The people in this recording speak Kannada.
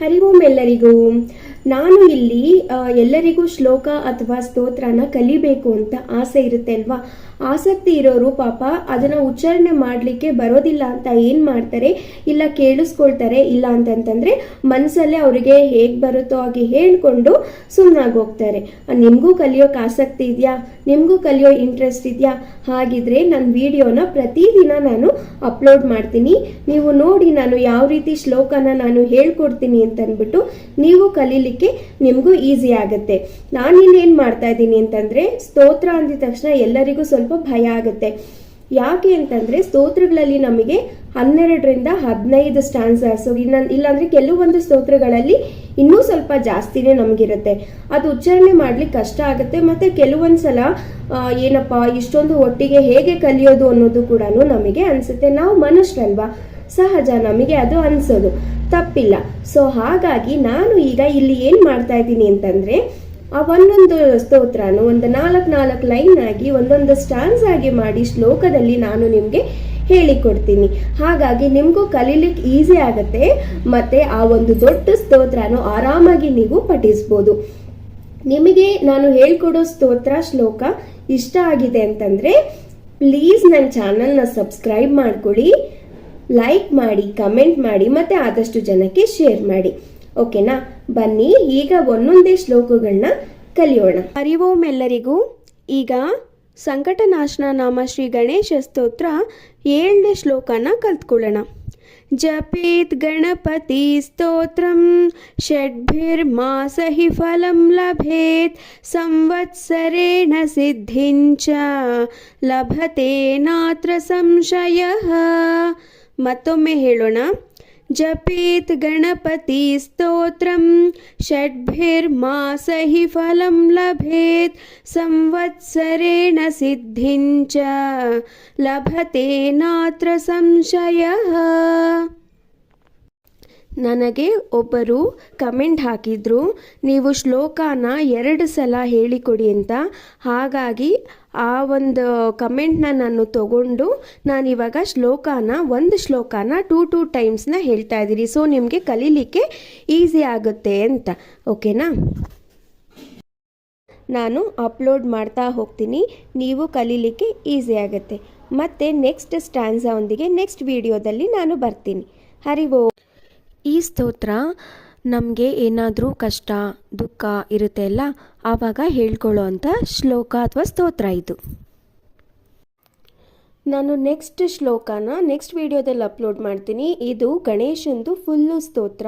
ಹರಿ ಓಂ ಎಲ್ಲರಿಗೂ. ನಾನು ಇಲ್ಲಿ ಎಲ್ಲರಿಗೂ ಶ್ಲೋಕ ಅಥವಾ ಸ್ತೋತ್ರನ ಕಲಿಬೇಕು ಅಂತ ಆಸೆ ಇರುತ್ತೆ ಅಲ್ವಾ. ಆಸಕ್ತಿ ಇರೋರು ಪಾಪ ಅದನ್ನ ಉಚ್ಚಾರಣೆ ಮಾಡಲಿಕ್ಕೆ ಬರೋದಿಲ್ಲ ಅಂತ ಏನು ಮಾಡ್ತಾರೆ, ಇಲ್ಲ ಕೇಳಿಸ್ಕೊಳ್ತಾರೆ, ಇಲ್ಲ ಅಂತಂತಂದ್ರೆ ಮನಸ್ಸಲ್ಲೇ ಅವರಿಗೆ ಹೇಗೆ ಬರುತ್ತೋ ಹಾಗೆ ಹೇಳ್ಕೊಂಡು ಸುಮ್ಮನಾಗಿ ಹೋಗ್ತಾರೆ. ನಿಮಗೂ ಕಲಿಯೋಕೆ ಆಸಕ್ತಿ ಇದೆಯಾ, ನಿಮಗೂ ಕಲಿಯೋ ಇಂಟ್ರೆಸ್ಟ್ ಇದೆಯಾ? ಹಾಗಿದ್ರೆ ನನ್ನ ವಿಡಿಯೋನ ಪ್ರತಿದಿನ ನಾನು ಅಪ್ಲೋಡ್ ಮಾಡ್ತೀನಿ. ನೀವು ನೋಡಿ ನಾನು ಯಾವ ರೀತಿ ಶ್ಲೋಕನ ನಾನು ಹೇಳ್ಕೊಡ್ತೀನಿ ಅಂತ ಅಂದ್ಬಿಟ್ಟು ನೀವು ಕಲೀಲಿಕ್ಕೆ ನಿಮಗೂ ಈಸಿ ಆಗುತ್ತೆ. ನಾನಿಲ್ಲಿ ಏನು ಮಾಡ್ತಾ ಇದ್ದೀನಿ ಅಂತಂದ್ರೆ, ಸ್ತೋತ್ರ ಅಂದಿದ ತಕ್ಷಣ ಎಲ್ಲರಿಗೂ ಸ್ವಲ್ಪ ಭಯ ಆಗುತ್ತೆ. ಯಾಕೆ ಅಂತಂದ್ರೆ ಸ್ತೋತ್ರಗಳಲ್ಲಿ ನಮಗೆ 12ರಿಂದ 15 ಸ್ಟ್ಯಾನ್ಸರ್ಸ್, ಇಲ್ಲಾಂದ್ರೆ ಕೆಲವೊಂದು ಸ್ತೋತ್ರಗಳಲ್ಲಿ ಇನ್ನೂ ಸ್ವಲ್ಪ ಜಾಸ್ತಿನೇ ನಮಗಿರುತ್ತೆ. ಅದು ಉಚ್ಚಾರಣೆ ಮಾಡ್ಲಿಕ್ಕೆ ಕಷ್ಟ ಆಗುತ್ತೆ. ಮತ್ತೆ ಕೆಲವೊಂದ್ಸಲ ಏನಪ್ಪ ಇಷ್ಟೊಂದು ಒಟ್ಟಿಗೆ ಹೇಗೆ ಕಲಿಯೋದು ಅನ್ನೋದು ಕೂಡ ನಮಗೆ ಅನ್ಸುತ್ತೆ. ನಾವು ಮನುಷ್ಯರಲ್ವಾ, ಸಹಜ, ನಮಗೆ ಅದು ಅನ್ಸೋದು ತಪ್ಪಿಲ್ಲ. ಸೊ ಹಾಗಾಗಿ ನಾನು ಈಗ ಇಲ್ಲಿ ಏನ್ ಮಾಡ್ತಾ ಇದ್ದೀನಿ ಅಂತಂದ್ರೆ, ಆ ಒಂದೊಂದು ಸ್ತೋತ್ರನು ಒಂದು 4 ಲೈನ್ ಆಗಿ ಒಂದೊಂದು ಸ್ಟಾನ್ಸ್ ಆಗಿ ಮಾಡಿ ಶ್ಲೋಕದಲ್ಲಿ ನಾನು ನಿಮ್ಗೆ ಹೇಳಿಕೊಡ್ತೀನಿ. ಹಾಗಾಗಿ ನಿಮಗೂ ಕಲೀಲಿಕ್ಕೆ ಈಸಿ ಆಗುತ್ತೆ. ಮತ್ತೆ ಆ ಒಂದು ದೊಡ್ಡ ಸ್ತೋತ್ರನು ಆರಾಮಾಗಿ ನೀವು ಪಠಿಸ್ಬೋದು. ನಿಮಗೆ ನಾನು ಹೇಳ್ಕೊಡೋ ಸ್ತೋತ್ರ ಶ್ಲೋಕ ಇಷ್ಟ ಆಗಿದೆ ಅಂತಂದ್ರೆ ಪ್ಲೀಸ್ ನನ್ನ ಚಾನಲ್ನ ಸಬ್ಸ್ಕ್ರೈಬ್ ಮಾಡ್ಕೊಳ್ಳಿ, ಲೈಕ್ ಮಾಡಿ, ಕಮೆಂಟ್ ಮಾಡಿ, ಮತ್ತೆ ಆದಷ್ಟು ಜನಕ್ಕೆ ಶೇರ್ ಮಾಡಿ. ಓಕೆನಾ? ಬನ್ನಿ ಈಗ ಒಂದೊಂದೇ ಶ್ಲೋಕಗಳನ್ನ ಕಲಿಯೋಣ. ಹರಿ ಓಂ ಎಲ್ಲರಿಗೂ. ಈಗ ಸಂಕಟನಾಶನ ನಾಮ ಶ್ರೀ ಗಣೇಶ ಸ್ತೋತ್ರ 7ನೇ ಶ್ಲೋಕನ ಕಲ್ತ್ಕೊಳ್ಳೋಣ. ಜಪೇತ್ ಗಣಪತಿ ಸ್ತೋತ್ರಂ ಷಡ್ಭಿರ್ಮಾಸಹಿ ಫಲಂ ಲಭೇತ್ ಸಂವತ್ಸರೇಣ ಸಿದ್ಧಿಂಚ ಲಭತೆ ನಾತ್ರ ಸಂಶಯಃ. ಮತ್ತೊಮ್ಮೆ ಹೇಳೋಣ. ಜಪೇತ್ ಗಣಪತಿ ಸ್ತೋತ್ರಂ ಷಡ್ಭಿರ್ಮಾಸಹಿ ಫಲಂ ಲಭೇತ್ ಸಂವತ್ಸರೇಣ ಸಿದ್ಧಿಂಚ ಲಭತೆ ನಾತ್ರ ಸಂಶಯಃ. ನನಗೆ ಒಬ್ಬರು ಕಮೆಂಟ್ ಹಾಕಿದ್ರು, ನೀವು ಶ್ಲೋಕನ 2 ಸಲ ಹೇಳಿಕೊಡಿ ಅಂತ. ಹಾಗಾಗಿ ಆ ಒಂದು ಕಮೆಂಟ್ನ ನಾನು ತಗೊಂಡು ನಾನಿವಾಗ ಒಂದು ಶ್ಲೋಕನ 2 ಟೈಮ್ಸ್ನ ಹೇಳ್ತಾ ಇದ್ದೀನಿ. ಸೊ ನಿಮಗೆ ಕಲೀಲಿಕ್ಕೆ ಈಸಿ ಆಗುತ್ತೆ ಅಂತ. ಓಕೆನಾ? ನಾನು ಅಪ್ಲೋಡ್ ಮಾಡ್ತಾ ಹೋಗ್ತೀನಿ, ನೀವು ಕಲೀಲಿಕ್ಕೆ ಈಸಿ ಆಗುತ್ತೆ. ಮತ್ತೆ ನೆಕ್ಸ್ಟ್ ಸ್ಟ್ಯಾನ್ಸಾ ಒಂದಿಗೆ ನೆಕ್ಸ್ಟ್ ವಿಡಿಯೋದಲ್ಲಿ ನಾನು ಬರ್ತೀನಿ. ಹರಿ ಓಂ. ಈ ಸ್ತೋತ್ರ ನಮಗೆ ಏನಾದರೂ ಕಷ್ಟ ದುಃಖ ಇರುತ್ತೆ ಅಲ್ಲ, ಆವಾಗ ಹೇಳ್ಕೊಳ್ಳೋ ಅಂಥ ಶ್ಲೋಕ ಅಥವಾ ಸ್ತೋತ್ರ ಇದು. ನಾನು ನೆಕ್ಸ್ಟ್ ಶ್ಲೋಕನ ನೆಕ್ಸ್ಟ್ ವಿಡಿಯೋದಲ್ಲಿ ಅಪ್ಲೋಡ್ ಮಾಡ್ತೀನಿ. ಇದು ಗಣೇಶಂದು ಫುಲ್ಲು ಸ್ತೋತ್ರ.